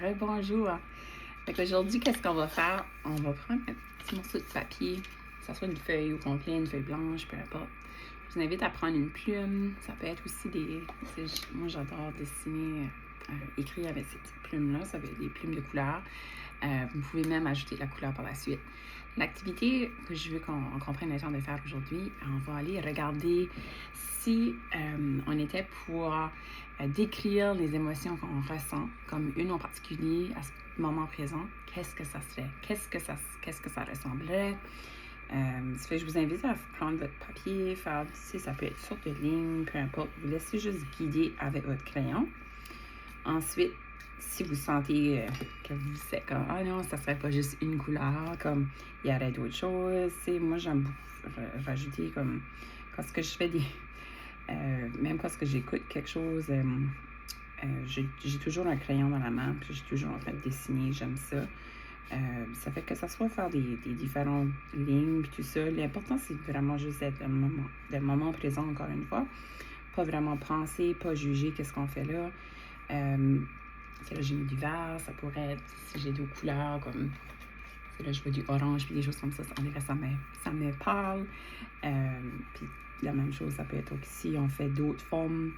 Rebonjour. Fait qu'aujourd'hui, qu'est-ce qu'on va faire? On va prendre un petit morceau de papier, que ce soit une feuille au complet, une feuille blanche, peu importe. Je vous invite à prendre une plume. Ça peut être aussi des... Moi, j'adore dessiner, écrire avec ces petites plumes-là. Ça peut être des plumes de couleur. Vous pouvez même ajouter de la couleur par la suite. L'activité que je veux qu'on prenne le temps de faire aujourd'hui, on va aller regarder si on était pour décrire les émotions qu'on ressent, comme une en particulier à ce moment présent. Qu'est-ce que ça serait? Qu'est-ce que ça ressemblerait? Ça fait que je vous invite à prendre votre papier, faire, ça peut être une sorte de ligne, peu importe. Vous laissez juste guider avec votre crayon. Ensuite, si vous sentez que vous êtes comme « Ah non, ça serait pas juste une couleur, comme il y aurait d'autres choses. » Moi, j'aime beaucoup rajouter comme quand ce que je fais des... même quand j'écoute quelque chose, j'ai toujours un crayon dans la main, puis j'ai toujours en train de dessiner, j'aime ça. Ça fait que ça soit faire des différentes lignes, puis tout ça. L'important, c'est vraiment juste être dans le moment présent, encore une fois. Pas vraiment penser, pas juger qu'est-ce qu'on fait là. Là, j'ai mis du vert, ça pourrait être, si j'ai d'autres couleurs, comme là, je vois du orange, puis des choses comme ça, on dirait ça me parle. Puis la même chose, ça peut être aussi, on fait d'autres formes.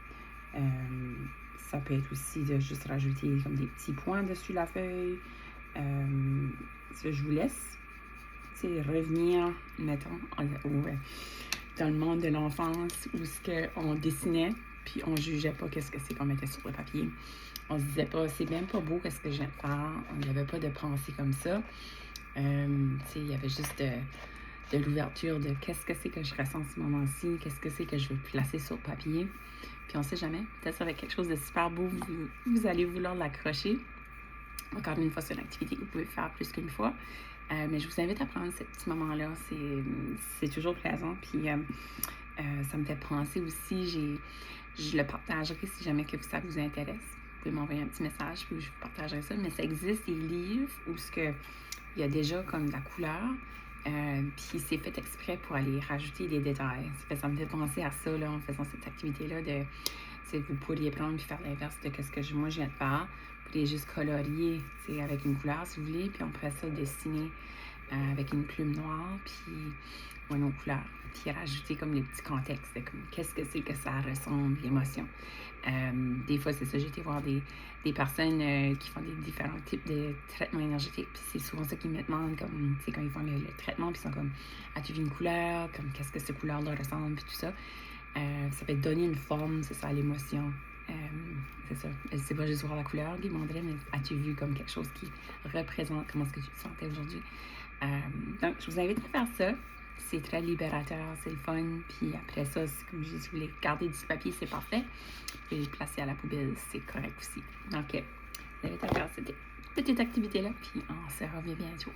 Ça peut être aussi de juste rajouter comme des petits points dessus la feuille. Je vous laisse revenir, mettons, dans le monde de l'enfance où on dessinait, puis on jugeait pas qu'est-ce que c'est qu'on mettait sur le papier. On se disait pas, c'est même pas beau qu'est-ce que je viens de faire. On n'avait pas de pensée comme ça. Il y avait juste de l'ouverture de qu'est-ce que c'est que je ressens en ce moment-ci, qu'est-ce que c'est que je veux placer sur le papier. Puis on sait jamais, peut-être ça va être quelque chose de super beau, vous allez vouloir l'accrocher. Encore une fois, c'est une activité que vous pouvez faire plus qu'une fois. Mais je vous invite à prendre ce petit moment-là. C'est toujours plaisant. Puis ça me fait penser aussi, je le partagerai si jamais que ça vous intéresse. Vous pouvez m'envoyer un petit message, puis je vous partagerai ça. Mais ça existe des livres où il y a déjà comme de la couleur. Puis c'est fait exprès pour aller rajouter des détails. Ça me fait penser à ça là, en faisant cette activité-là de... Vous pourriez prendre et faire l'inverse de ce que moi je viens de faire. Vous pourriez juste colorier avec une couleur si vous voulez, puis on pourrait ça dessiner avec une plume noire, puis une autre couleur. Puis rajouter comme les petits contextes de comme qu'est-ce que c'est que ça ressemble, l'émotion. Des fois, c'est ça, j'ai été voir des personnes qui font des différents types de traitements énergétiques, puis c'est souvent ça qu'ils me demandent, comme, quand ils font le traitement, puis ils sont comme, as-tu vu une couleur, comme qu'est-ce que cette couleur-là ressemble, puis tout ça. Ça peut donner une forme, c'est ça, à l'émotion. C'est ça. C'est pas juste voir la couleur, Guy Mondret, mais as-tu vu comme quelque chose qui représente comment est-ce que tu te sentais aujourd'hui? Donc, je vous invite à faire ça. C'est très libérateur, c'est le fun. Puis après ça, comme je dis, si vous voulez garder du papier, c'est parfait. Et le placer à la poubelle, c'est correct aussi. Donc, je vous invite à faire cette petite activité-là, puis on se revient bientôt.